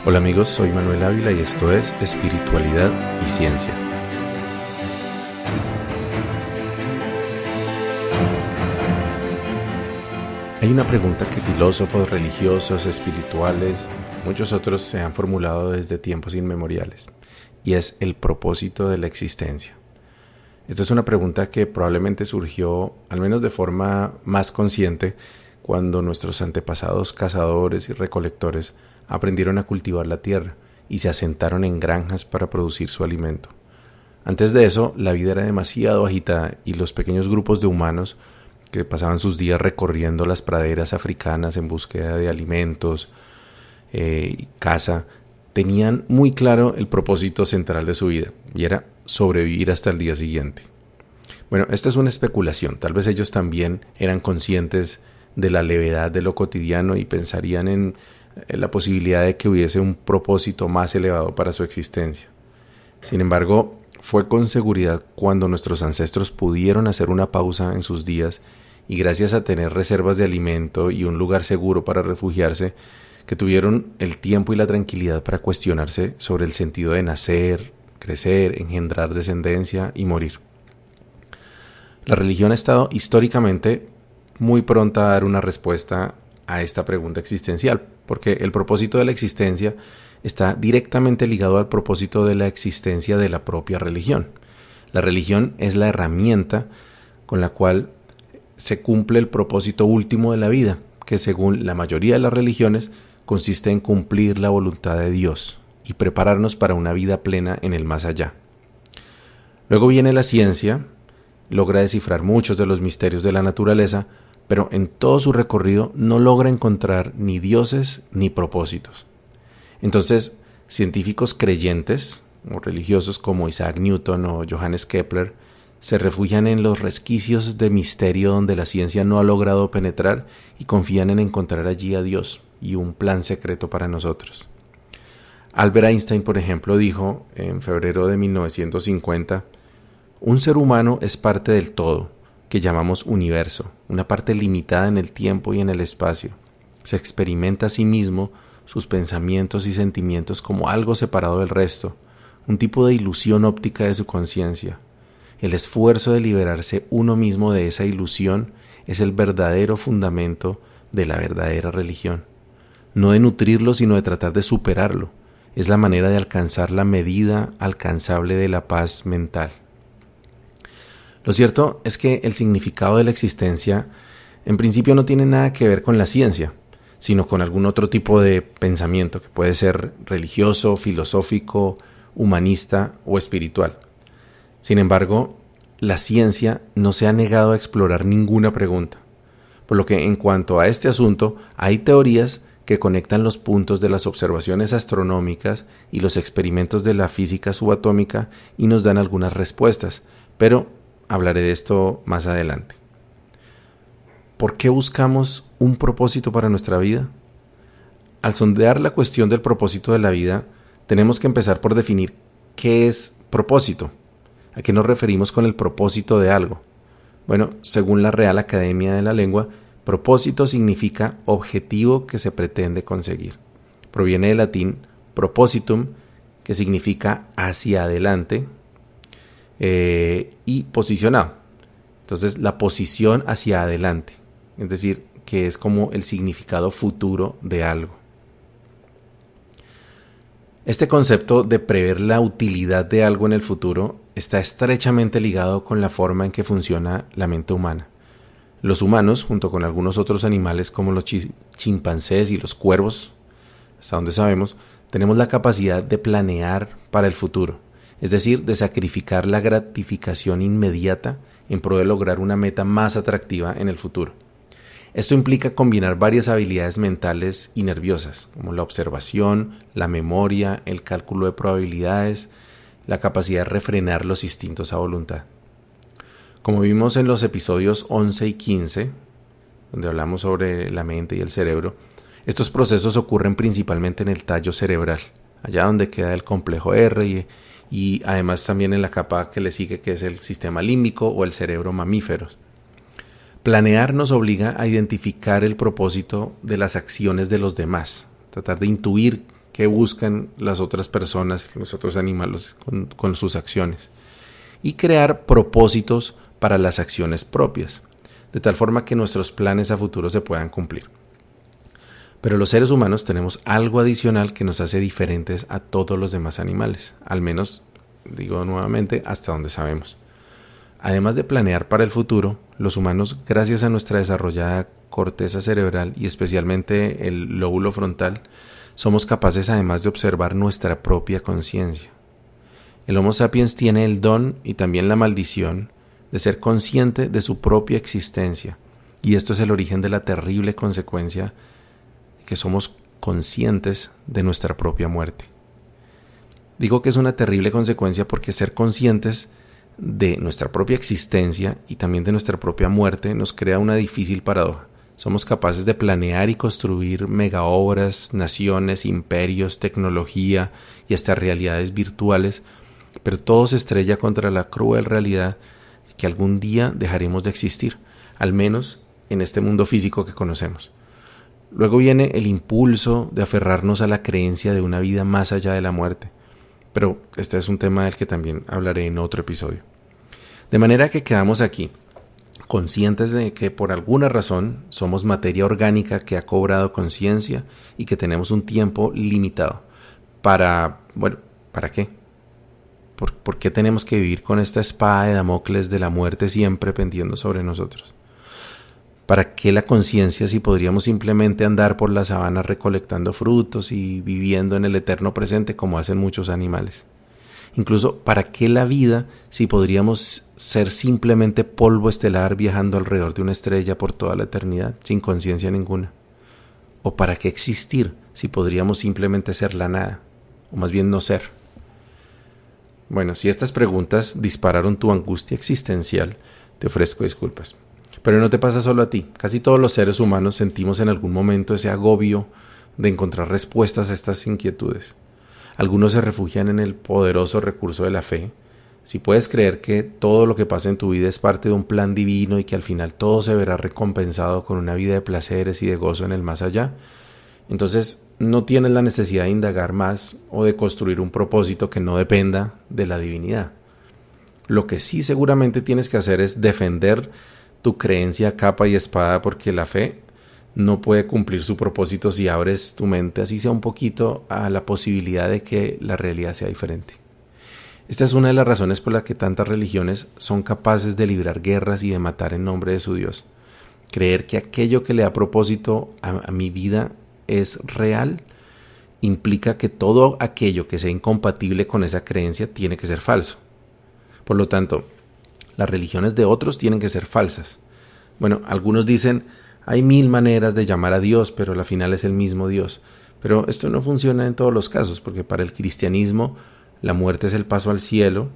Hola amigos, soy Manuel Ávila y esto es Espiritualidad y Ciencia. Hay una pregunta que filósofos, religiosos, espirituales, muchos otros se han formulado desde tiempos inmemoriales, y es el propósito de la existencia. Esta es una pregunta que probablemente surgió, al menos de forma más consciente, cuando nuestros antepasados cazadores y recolectores aprendieron a cultivar la tierra y se asentaron en granjas para producir su alimento. Antes de eso, la vida era demasiado agitada y los pequeños grupos de humanos que pasaban sus días recorriendo las praderas africanas en búsqueda de alimentos y caza, tenían muy claro el propósito central de su vida, y era sobrevivir hasta el día siguiente. Bueno, esta es una especulación. Tal vez ellos también eran conscientes de la levedad de lo cotidiano y pensarían en la posibilidad de que hubiese un propósito más elevado para su existencia. Sin embargo, fue con seguridad cuando nuestros ancestros pudieron hacer una pausa en sus días y gracias a tener reservas de alimento y un lugar seguro para refugiarse, que tuvieron el tiempo y la tranquilidad para cuestionarse sobre el sentido de nacer, crecer, engendrar descendencia y morir. La religión ha estado históricamente muy pronta a dar una respuesta a esta pregunta existencial, porque el propósito de la existencia está directamente ligado al propósito de la existencia de la propia religión. La religión es la herramienta con la cual se cumple el propósito último de la vida, que según la mayoría de las religiones consiste en cumplir la voluntad de Dios y prepararnos para una vida plena en el más allá. Luego viene la ciencia, logra descifrar muchos de los misterios de la naturaleza, pero en todo su recorrido no logra encontrar ni dioses ni propósitos. Entonces, científicos creyentes o religiosos como Isaac Newton o Johannes Kepler se refugian en los resquicios de misterio donde la ciencia no ha logrado penetrar y confían en encontrar allí a Dios y un plan secreto para nosotros. Albert Einstein, por ejemplo, dijo en febrero de 1950, un ser humano es parte del todo, que llamamos universo, una parte limitada en el tiempo y en el espacio. Se experimenta a sí mismo, sus pensamientos y sentimientos como algo separado del resto, un tipo de ilusión óptica de su conciencia. El esfuerzo de liberarse uno mismo de esa ilusión es el verdadero fundamento de la verdadera religión. No de nutrirlo, sino de tratar de superarlo. Es la manera de alcanzar la medida alcanzable de la paz mental. Lo cierto es que el significado de la existencia en principio no tiene nada que ver con la ciencia, sino con algún otro tipo de pensamiento que puede ser religioso, filosófico, humanista o espiritual. Sin embargo, la ciencia no se ha negado a explorar ninguna pregunta, por lo que en cuanto a este asunto hay teorías que conectan los puntos de las observaciones astronómicas y los experimentos de la física subatómica y nos dan algunas respuestas, pero hablaré de esto más adelante. ¿Por qué buscamos un propósito para nuestra vida? Al sondear la cuestión del propósito de la vida, tenemos que empezar por definir qué es propósito. ¿A qué nos referimos con el propósito de algo? Bueno, según la Real Academia de la Lengua, propósito significa objetivo que se pretende conseguir. Proviene del latín propositum, que significa hacia adelante, y posicionado. Entonces, la posición hacia adelante, es decir, que es como el significado futuro de algo. Este concepto de prever la utilidad de algo en el futuro está estrechamente ligado con la forma en que funciona la mente humana. Los humanos, junto con algunos otros animales como los chimpancés y los cuervos, hasta donde sabemos, tenemos la capacidad de planear para el futuro, es decir, de sacrificar la gratificación inmediata en pro de lograr una meta más atractiva en el futuro. Esto implica combinar varias habilidades mentales y nerviosas, como la observación, la memoria, el cálculo de probabilidades, la capacidad de refrenar los instintos a voluntad. Como vimos en los episodios 11 y 15, donde hablamos sobre la mente y el cerebro, estos procesos ocurren principalmente en el tallo cerebral, allá donde queda el complejo R y además también en la capa que le sigue, que es el sistema límbico o el cerebro mamífero. Planear nos obliga a identificar el propósito de las acciones de los demás, tratar de intuir qué buscan las otras personas, los otros animales con sus acciones. Y crear propósitos para las acciones propias, de tal forma que nuestros planes a futuro se puedan cumplir. Pero los seres humanos tenemos algo adicional que nos hace diferentes a todos los demás animales, al menos, digo nuevamente, hasta donde sabemos. Además de planear para el futuro, los humanos, gracias a nuestra desarrollada corteza cerebral y especialmente el lóbulo frontal, somos capaces además de observar nuestra propia conciencia. El Homo sapiens tiene el don y también la maldición de ser consciente de su propia existencia, y esto es el origen de la terrible consecuencia que somos conscientes de nuestra propia muerte. Digo que es una terrible consecuencia porque ser conscientes de nuestra propia existencia y también de nuestra propia muerte nos crea una difícil paradoja. Somos capaces de planear y construir megaobras, naciones, imperios, tecnología y hasta realidades virtuales, pero todo se estrella contra la cruel realidad que algún día dejaremos de existir, al menos en este mundo físico que conocemos. Luego viene el impulso de aferrarnos a la creencia de una vida más allá de la muerte, pero este es un tema del que también hablaré en otro episodio. De manera que quedamos aquí, conscientes de que por alguna razón somos materia orgánica que ha cobrado conciencia y que tenemos un tiempo limitado. ¿Para qué? ¿Por qué tenemos que vivir con esta espada de Damocles de la muerte siempre pendiendo sobre nosotros? ¿Para qué la conciencia si podríamos simplemente andar por la sabana recolectando frutos y viviendo en el eterno presente como hacen muchos animales? Incluso, ¿para qué la vida si podríamos ser simplemente polvo estelar viajando alrededor de una estrella por toda la eternidad sin conciencia ninguna? ¿O para qué existir si podríamos simplemente ser la nada? O más bien no ser. Bueno, si estas preguntas dispararon tu angustia existencial, te ofrezco disculpas. Pero no te pasa solo a ti. Casi todos los seres humanos sentimos en algún momento ese agobio de encontrar respuestas a estas inquietudes. Algunos se refugian en el poderoso recurso de la fe. Si puedes creer que todo lo que pasa en tu vida es parte de un plan divino y que al final todo se verá recompensado con una vida de placeres y de gozo en el más allá, entonces no tienes la necesidad de indagar más o de construir un propósito que no dependa de la divinidad. Lo que sí seguramente tienes que hacer es defender tu creencia a capa y espada, porque la fe no puede cumplir su propósito si abres tu mente, así sea un poquito, a la posibilidad de que la realidad sea diferente. Esta es una de las razones por las que tantas religiones son capaces de librar guerras y de matar en nombre de su Dios. Creer que aquello que le da propósito a mi vida es real implica que todo aquello que sea incompatible con esa creencia tiene que ser falso. Por lo tanto, las religiones de otros tienen que ser falsas. Bueno, algunos dicen, hay 1000 maneras de llamar a Dios, pero al final es el mismo Dios. Pero esto no funciona en todos los casos, porque para el cristianismo la muerte es el paso al cielo,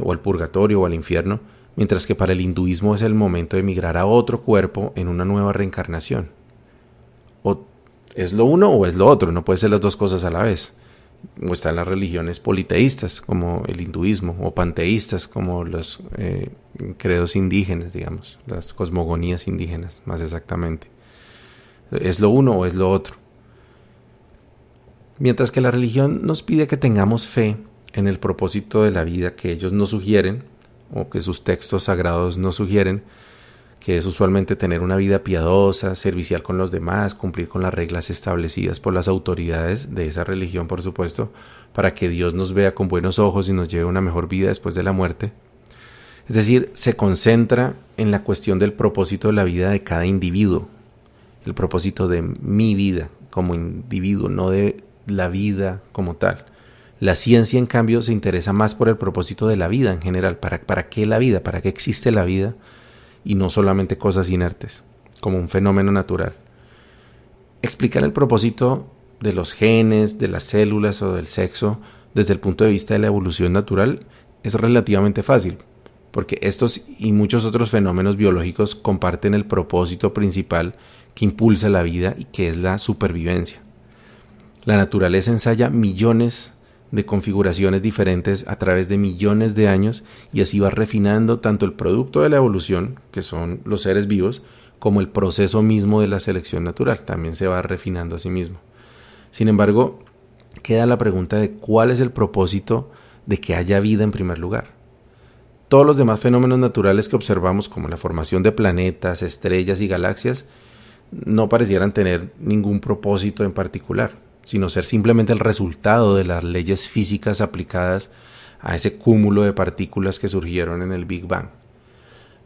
o al purgatorio, o al infierno, mientras que para el hinduismo es el momento de migrar a otro cuerpo en una nueva reencarnación. O es lo uno o es lo otro, no puede ser las dos cosas a la vez. O están las religiones politeístas como el hinduismo, o panteístas como los credos indígenas, digamos, las cosmogonías indígenas más exactamente. ¿Es lo uno o es lo otro? Mientras que la religión nos pide que tengamos fe en el propósito de la vida que ellos nos sugieren, o que sus textos sagrados nos sugieren, que es usualmente tener una vida piadosa, servicial con los demás, cumplir con las reglas establecidas por las autoridades de esa religión, por supuesto, para que Dios nos vea con buenos ojos y nos lleve a una mejor vida después de la muerte. Es decir, se concentra en la cuestión del propósito de la vida de cada individuo, el propósito de mi vida como individuo, no de la vida como tal. La ciencia, en cambio, se interesa más por el propósito de la vida en general. ¿Para qué la vida? ¿Para qué existe la vida? Y no solamente cosas inertes, como un fenómeno natural. Explicar el propósito de los genes, de las células o del sexo desde el punto de vista de la evolución natural es relativamente fácil, porque estos y muchos otros fenómenos biológicos comparten el propósito principal que impulsa la vida y que es la supervivencia. La naturaleza ensaya millones de configuraciones diferentes a través de millones de años y así va refinando tanto el producto de la evolución, que son los seres vivos, como el proceso mismo de la selección natural, también se va refinando a sí mismo. Sin embargo, queda la pregunta de cuál es el propósito de que haya vida en primer lugar. Todos los demás fenómenos naturales que observamos, como la formación de planetas, estrellas y galaxias, no parecieran tener ningún propósito en particular, sino ser simplemente el resultado de las leyes físicas aplicadas a ese cúmulo de partículas que surgieron en el Big Bang.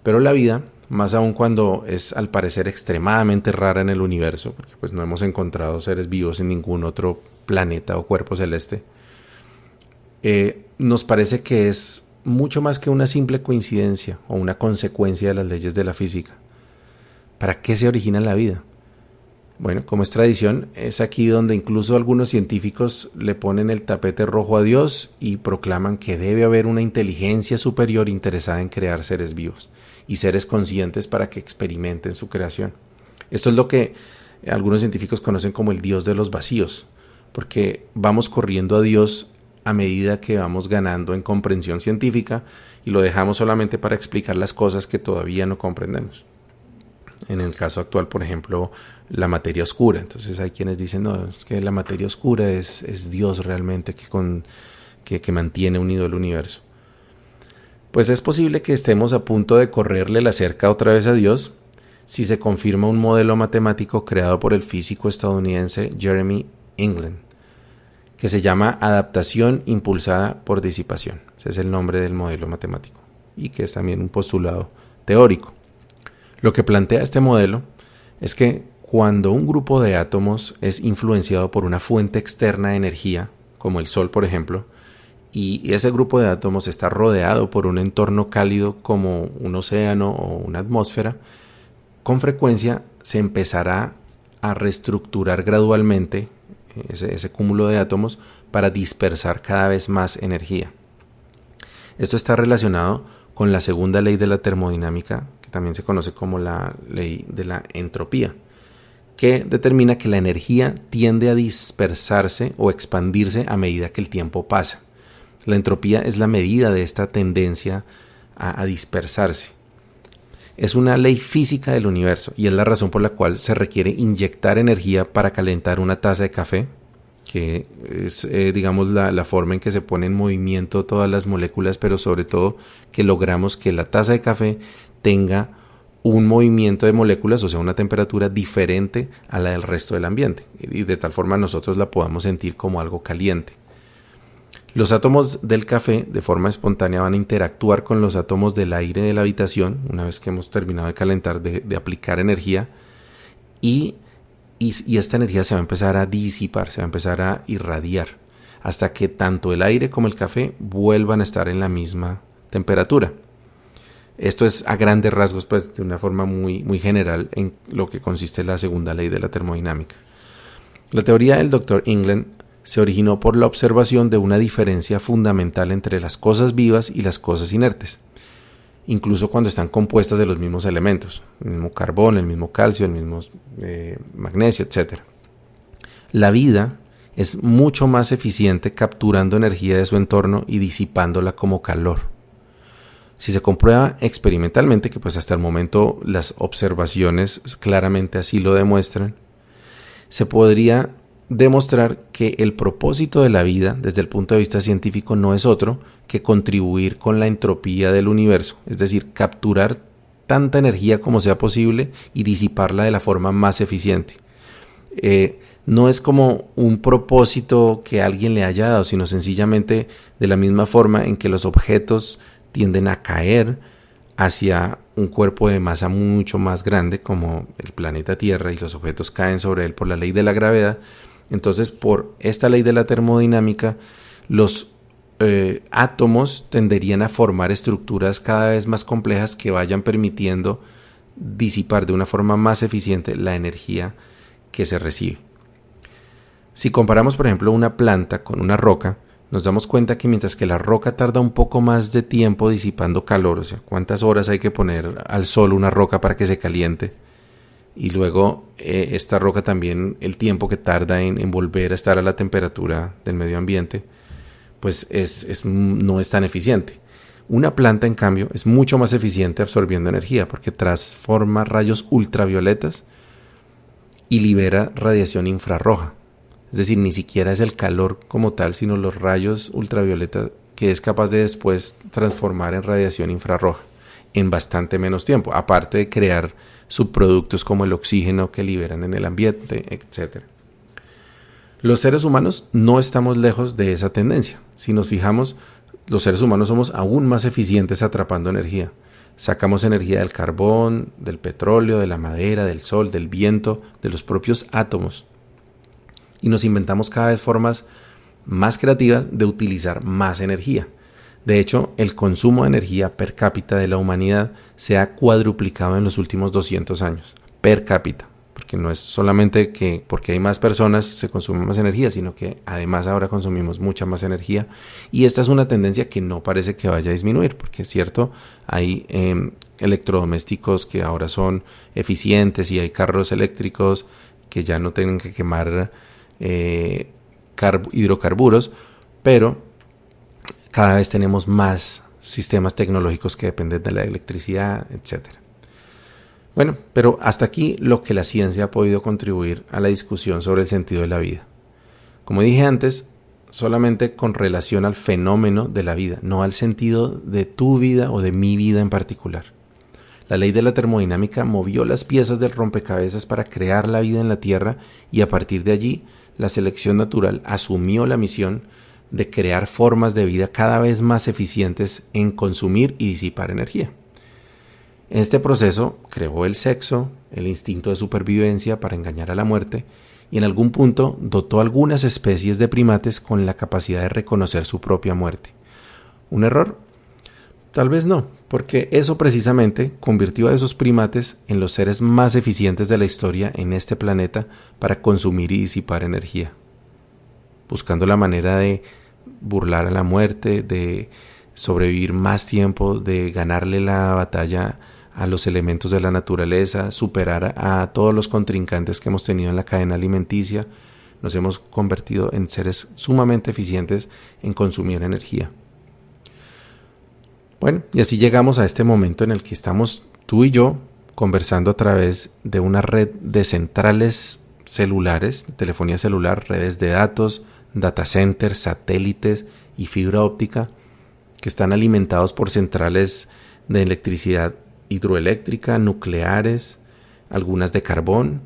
Pero la vida, más aún cuando es al parecer extremadamente rara en el universo, porque pues no hemos encontrado seres vivos en ningún otro planeta o cuerpo celeste, nos parece que es mucho más que una simple coincidencia o una consecuencia de las leyes de la física. ¿Para qué se origina la vida? Bueno, como es tradición, es aquí donde incluso algunos científicos le ponen el tapete rojo a Dios y proclaman que debe haber una inteligencia superior interesada en crear seres vivos y seres conscientes para que experimenten su creación. Esto es lo que algunos científicos conocen como el Dios de los vacíos, porque vamos corriendo a Dios a medida que vamos ganando en comprensión científica y lo dejamos solamente para explicar las cosas que todavía no comprendemos. En el caso actual, por ejemplo, la materia oscura. Entonces hay quienes dicen, no, es que la materia oscura es Dios realmente que mantiene unido el universo. Pues es posible que estemos a punto de correrle la cerca otra vez a Dios si se confirma un modelo matemático creado por el físico estadounidense Jeremy England, que se llama adaptación impulsada por disipación. Ese es el nombre del modelo matemático y que es también un postulado teórico. Lo que plantea este modelo es que cuando un grupo de átomos es influenciado por una fuente externa de energía, como el Sol por ejemplo, y ese grupo de átomos está rodeado por un entorno cálido como un océano o una atmósfera, con frecuencia se empezará a reestructurar gradualmente ese cúmulo de átomos para dispersar cada vez más energía. Esto está relacionado con la segunda ley de la termodinámica, que también se conoce como la ley de la entropía, que determina que la energía tiende a dispersarse o expandirse a medida que el tiempo pasa. La entropía es la medida de esta tendencia a dispersarse. Es una ley física del universo y es la razón por la cual se requiere inyectar energía para calentar una taza de café, que es digamos la forma en que se pone en movimiento todas las moléculas, pero sobre todo que logramos que la taza de café tenga un movimiento de moléculas, o sea, una temperatura diferente a la del resto del ambiente, y de tal forma nosotros la podamos sentir como algo caliente. Los átomos del café de forma espontánea van a interactuar con los átomos del aire de la habitación una vez que hemos terminado de calentar, de aplicar energía, y esta energía se va a empezar a disipar, se va a empezar a irradiar hasta que tanto el aire como el café vuelvan a estar en la misma temperatura. Esto es a grandes rasgos, pues de una forma muy, muy general, en lo que consiste la segunda ley de la termodinámica. La teoría del Dr. England se originó por la observación de una diferencia fundamental entre las cosas vivas y las cosas inertes, incluso cuando están compuestas de los mismos elementos, el mismo carbón, el mismo calcio, el mismo magnesio, etc. La vida es mucho más eficiente capturando energía de su entorno y disipándola como calor. Si se comprueba experimentalmente, que pues hasta el momento las observaciones claramente así lo demuestran, se podría demostrar que el propósito de la vida desde el punto de vista científico no es otro que contribuir con la entropía del universo, es decir, capturar tanta energía como sea posible y disiparla de la forma más eficiente. No es como un propósito que alguien le haya dado, sino sencillamente de la misma forma en que los objetos tienden a caer hacia un cuerpo de masa mucho más grande como el planeta Tierra, y los objetos caen sobre él por la ley de la gravedad. Entonces, por esta ley de la termodinámica, los átomos tenderían a formar estructuras cada vez más complejas que vayan permitiendo disipar de una forma más eficiente la energía que se recibe. Si comparamos, por ejemplo, una planta con una roca, nos damos cuenta que mientras que la roca tarda un poco más de tiempo disipando calor, o sea, cuántas horas hay que poner al sol una roca para que se caliente, y luego esta roca también el tiempo que tarda en volver a estar a la temperatura del medio ambiente, pues no es tan eficiente. Una planta, en cambio, es mucho más eficiente absorbiendo energía porque transforma rayos ultravioletas y libera radiación infrarroja. Es decir, ni siquiera es el calor como tal, sino los rayos ultravioleta que es capaz de después transformar en radiación infrarroja en bastante menos tiempo, aparte de crear subproductos como el oxígeno que liberan en el ambiente, etc. Los seres humanos no estamos lejos de esa tendencia. Si nos fijamos, los seres humanos somos aún más eficientes atrapando energía. Sacamos energía del carbón, del petróleo, de la madera, del sol, del viento, de los propios átomos. Y nos inventamos cada vez formas más creativas de utilizar más energía. De hecho, el consumo de energía per cápita de la humanidad se ha cuadruplicado en los últimos 200 años. Per cápita. Porque no es solamente que porque hay más personas se consume más energía, sino que además ahora consumimos mucha más energía. Y esta es una tendencia que no parece que vaya a disminuir, porque es cierto, hay electrodomésticos que ahora son eficientes y hay carros eléctricos que ya no tienen que quemar hidrocarburos, pero cada vez tenemos más sistemas tecnológicos que dependen de la electricidad, etcétera. Bueno, pero hasta aquí lo que la ciencia ha podido contribuir a la discusión sobre el sentido de la vida. Como dije antes, solamente con relación al fenómeno de la vida, no al sentido de tu vida o de mi vida en particular. La ley de la termodinámica movió las piezas del rompecabezas para crear la vida en la Tierra y a partir de allí, la selección natural asumió la misión de crear formas de vida cada vez más eficientes en consumir y disipar energía. En este proceso creó el sexo, el instinto de supervivencia para engañar a la muerte y en algún punto dotó a algunas especies de primates con la capacidad de reconocer su propia muerte. ¿Un error? Tal vez no, porque eso precisamente convirtió a esos primates en los seres más eficientes de la historia en este planeta para consumir y disipar energía, buscando la manera de burlar a la muerte, de sobrevivir más tiempo, de ganarle la batalla a los elementos de la naturaleza, superar a todos los contrincantes que hemos tenido en la cadena alimenticia. Nos hemos convertido en seres sumamente eficientes en consumir energía. Bueno, y así llegamos a este momento en el que estamos tú y yo conversando a través de una red de centrales celulares, de telefonía celular, redes de datos, data centers, satélites y fibra óptica que están alimentados por centrales de electricidad hidroeléctrica, nucleares, algunas de carbón,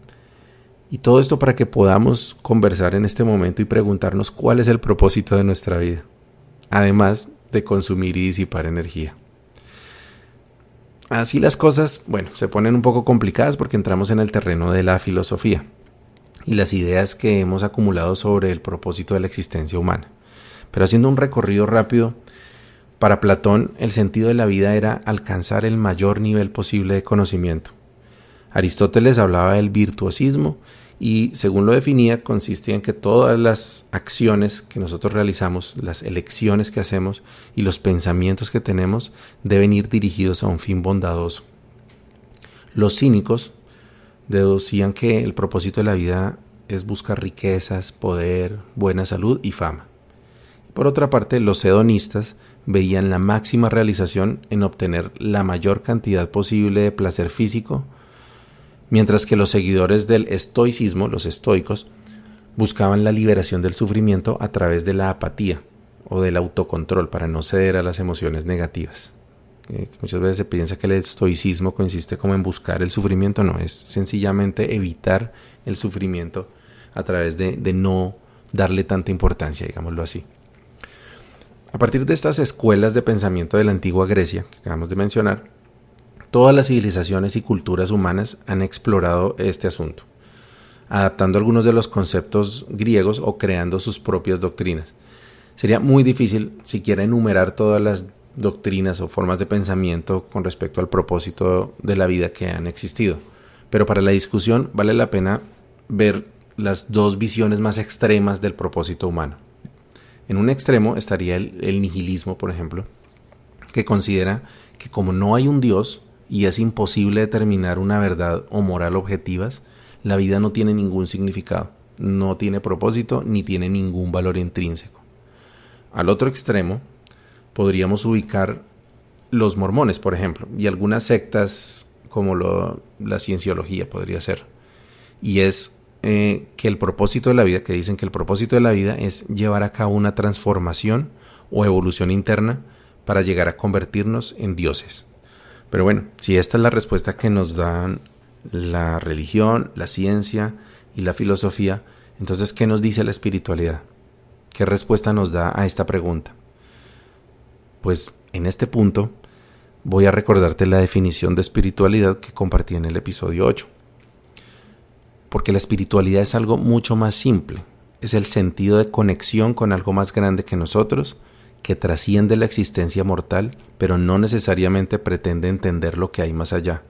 y todo esto para que podamos conversar en este momento y preguntarnos cuál es el propósito de nuestra vida, además de consumir y disipar energía. Así las cosas, bueno, se ponen un poco complicadas porque entramos en el terreno de la filosofía y las ideas que hemos acumulado sobre el propósito de la existencia humana. Pero haciendo un recorrido rápido, para Platón, el sentido de la vida era alcanzar el mayor nivel posible de conocimiento. Aristóteles hablaba del virtuosismo y, según lo definía, consistía en que todas las acciones que nosotros realizamos, las elecciones que hacemos y los pensamientos que tenemos deben ir dirigidos a un fin bondadoso. Los cínicos deducían que el propósito de la vida es buscar riquezas, poder, buena salud y fama. Por otra parte, los hedonistas veían la máxima realización en obtener la mayor cantidad posible de placer físico, mientras que los seguidores del estoicismo, los estoicos, buscaban la liberación del sufrimiento a través de la apatía o del autocontrol para no ceder a las emociones negativas. Muchas veces se piensa que el estoicismo consiste como en buscar el sufrimiento, no, es sencillamente evitar el sufrimiento a través de no darle tanta importancia, digámoslo así. A partir de estas escuelas de pensamiento de la antigua Grecia, que acabamos de mencionar, todas las civilizaciones y culturas humanas han explorado este asunto, adaptando algunos de los conceptos griegos o creando sus propias doctrinas. Sería muy difícil siquiera enumerar todas las doctrinas o formas de pensamiento con respecto al propósito de la vida que han existido, pero para la discusión vale la pena ver las dos visiones más extremas del propósito humano. En un extremo estaría el nihilismo, por ejemplo, que considera que como no hay un Dios y es imposible determinar una verdad o moral objetivas, la vida no tiene ningún significado, no tiene propósito ni tiene ningún valor intrínseco. Al otro extremo podríamos ubicar los mormones, por ejemplo, y algunas sectas como la cienciología podría ser. Y es que el propósito de la vida, que dicen que el propósito de la vida es llevar a cabo una transformación o evolución interna para llegar a convertirnos en dioses. Pero bueno, si esta es la respuesta que nos dan la religión, la ciencia y la filosofía, entonces, ¿qué nos dice la espiritualidad? ¿Qué respuesta nos da a esta pregunta? Pues en este punto voy a recordarte la definición de espiritualidad que compartí en el episodio 8. Porque la espiritualidad es algo mucho más simple. Es el sentido de conexión con algo más grande que nosotros, que trasciende la existencia mortal, pero no necesariamente pretende entender lo que hay más allá.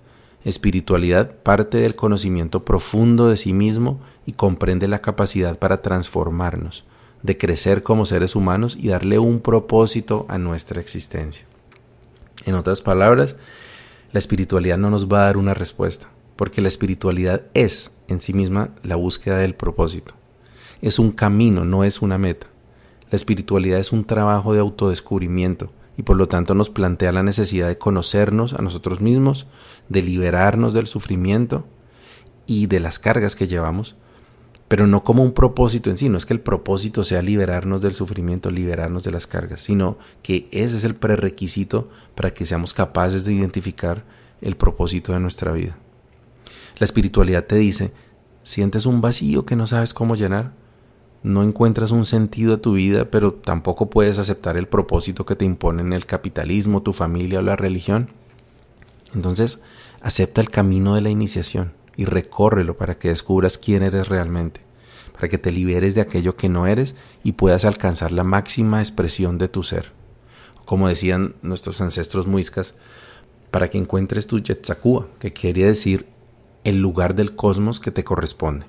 Espiritualidad parte del conocimiento profundo de sí mismo y comprende la capacidad para transformarnos, de crecer como seres humanos y darle un propósito a nuestra existencia. En otras palabras, la espiritualidad no nos va a dar una respuesta, porque la espiritualidad es en sí misma la búsqueda del propósito. Es un camino, no es una meta. La espiritualidad es un trabajo de autodescubrimiento y por lo tanto nos plantea la necesidad de conocernos a nosotros mismos, de liberarnos del sufrimiento y de las cargas que llevamos, pero no como un propósito en sí. No es que el propósito sea liberarnos del sufrimiento, liberarnos de las cargas, sino que ese es el prerequisito para que seamos capaces de identificar el propósito de nuestra vida. La espiritualidad te dice, ¿sientes un vacío que no sabes cómo llenar? ¿No encuentras un sentido a tu vida, pero tampoco puedes aceptar el propósito que te imponen el capitalismo, tu familia o la religión? Entonces, acepta el camino de la iniciación y recórrelo para que descubras quién eres realmente, para que te liberes de aquello que no eres y puedas alcanzar la máxima expresión de tu ser. Como decían nuestros ancestros muiscas, para que encuentres tu Yetzakua, que quiere decir el lugar del cosmos que te corresponde.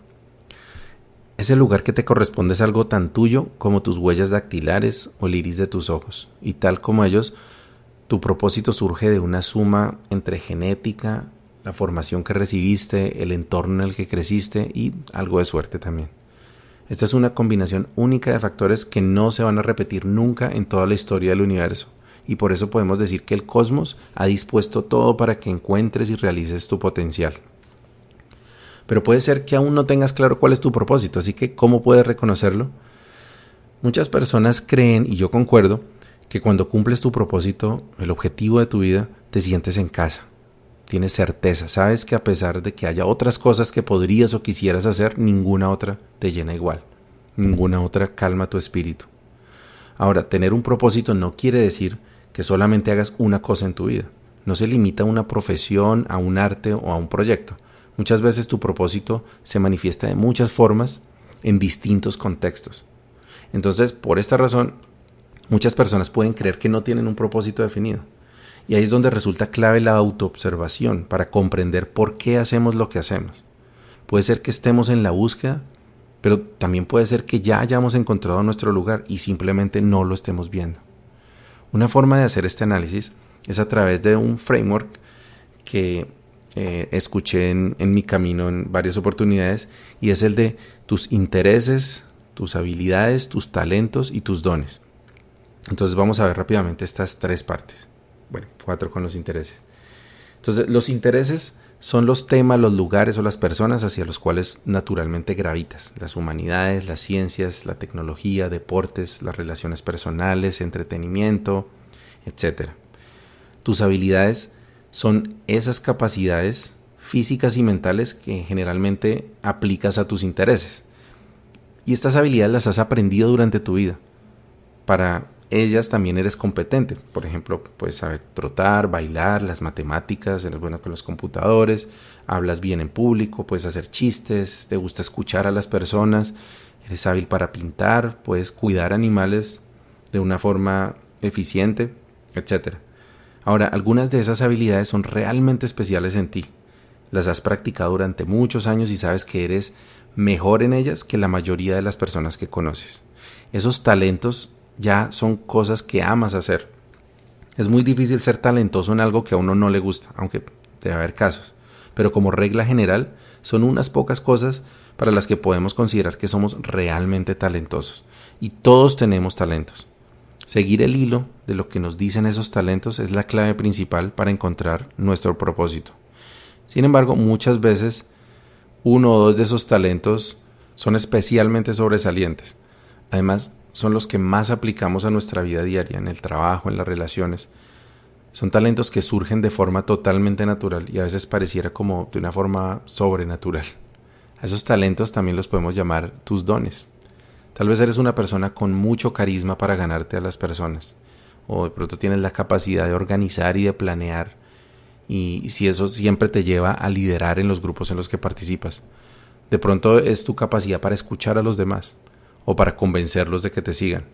Ese lugar que te corresponde es algo tan tuyo como tus huellas dactilares o el iris de tus ojos. Y tal como ellos, tu propósito surge de una suma entre genética, la formación que recibiste, el entorno en el que creciste y algo de suerte también. Esta es una combinación única de factores que no se van a repetir nunca en toda la historia del universo. Y por eso podemos decir que el cosmos ha dispuesto todo para que encuentres y realices tu potencial. Pero puede ser que aún no tengas claro cuál es tu propósito, así que ¿cómo puedes reconocerlo? Muchas personas creen, y yo concuerdo, que cuando cumples tu propósito, el objetivo de tu vida, te sientes en casa. Tienes certeza, sabes que a pesar de que haya otras cosas que podrías o quisieras hacer, ninguna otra te llena igual. Ninguna otra calma tu espíritu. Ahora, tener un propósito no quiere decir que solamente hagas una cosa en tu vida. No se limita a una profesión, a un arte o a un proyecto. Muchas veces tu propósito se manifiesta de muchas formas en distintos contextos. Entonces, por esta razón, muchas personas pueden creer que no tienen un propósito definido. Y ahí es donde resulta clave la autoobservación para comprender por qué hacemos lo que hacemos. Puede ser que estemos en la búsqueda, pero también puede ser que ya hayamos encontrado nuestro lugar y simplemente no lo estemos viendo. Una forma de hacer este análisis es a través de un framework que escuché en mi camino en varias oportunidades, y es el de tus intereses, tus habilidades, tus talentos y tus dones. Entonces vamos a ver rápidamente estas 3 partes. Bueno, 4 con los intereses. Entonces los intereses son los temas, los lugares o las personas hacia los cuales naturalmente gravitas. Las humanidades, las ciencias, la tecnología, deportes, las relaciones personales, entretenimiento, etc. Tus habilidades son esas capacidades físicas y mentales que generalmente aplicas a tus intereses. Y estas habilidades las has aprendido durante tu vida. Para ellas también eres competente. Por ejemplo, puedes saber trotar, bailar, las matemáticas, eres bueno con los computadores, hablas bien en público, puedes hacer chistes, te gusta escuchar a las personas, eres hábil para pintar, puedes cuidar animales de una forma eficiente, etc. Ahora, algunas de esas habilidades son realmente especiales en ti. Las has practicado durante muchos años y sabes que eres mejor en ellas que la mayoría de las personas que conoces. Esos talentos ya son cosas que amas hacer. Es muy difícil ser talentoso en algo que a uno no le gusta, aunque debe haber casos. Pero como regla general, son unas pocas cosas para las que podemos considerar que somos realmente talentosos. Y todos tenemos talentos. Seguir el hilo de lo que nos dicen esos talentos es la clave principal para encontrar nuestro propósito. Sin embargo, muchas veces uno o dos de esos talentos son especialmente sobresalientes. Además, son los que más aplicamos a nuestra vida diaria, en el trabajo, en las relaciones. Son talentos que surgen de forma totalmente natural y a veces pareciera como de una forma sobrenatural. A esos talentos también los podemos llamar tus dones. Tal vez eres una persona con mucho carisma para ganarte a las personas, o de pronto tienes la capacidad de organizar y de planear, y si eso siempre te lleva a liderar en los grupos en los que participas. De pronto es tu capacidad para escuchar a los demás, o para convencerlos de que te sigan.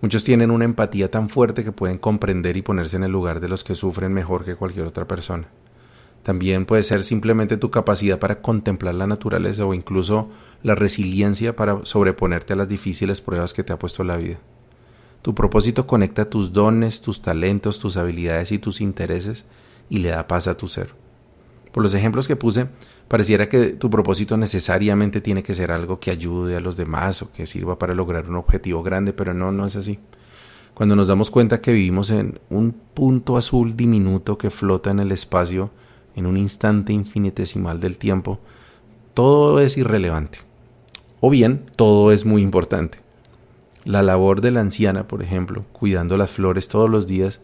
Muchos tienen una empatía tan fuerte que pueden comprender y ponerse en el lugar de los que sufren mejor que cualquier otra persona. También puede ser simplemente tu capacidad para contemplar la naturaleza o incluso la resiliencia para sobreponerte a las difíciles pruebas que te ha puesto la vida. Tu propósito conecta tus dones, tus talentos, tus habilidades y tus intereses y le da paz a tu ser. Por los ejemplos que puse, pareciera que tu propósito necesariamente tiene que ser algo que ayude a los demás o que sirva para lograr un objetivo grande, pero no es así. Cuando nos damos cuenta que vivimos en un punto azul diminuto que flota en el espacio, en un instante infinitesimal del tiempo, todo es irrelevante. O bien, todo es muy importante. La labor de la anciana, por ejemplo, cuidando las flores todos los días,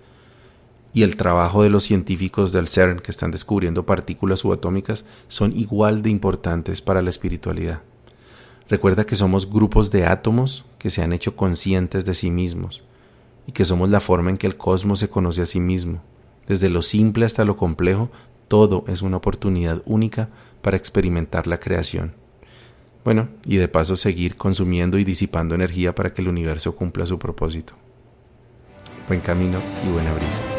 y el trabajo de los científicos del CERN que están descubriendo partículas subatómicas son igual de importantes para la espiritualidad. Recuerda que somos grupos de átomos que se han hecho conscientes de sí mismos y que somos la forma en que el cosmos se conoce a sí mismo. Desde lo simple hasta lo complejo, todo es una oportunidad única para experimentar la creación. Bueno, y de paso seguir consumiendo y disipando energía para que el universo cumpla su propósito. Buen camino y buena brisa.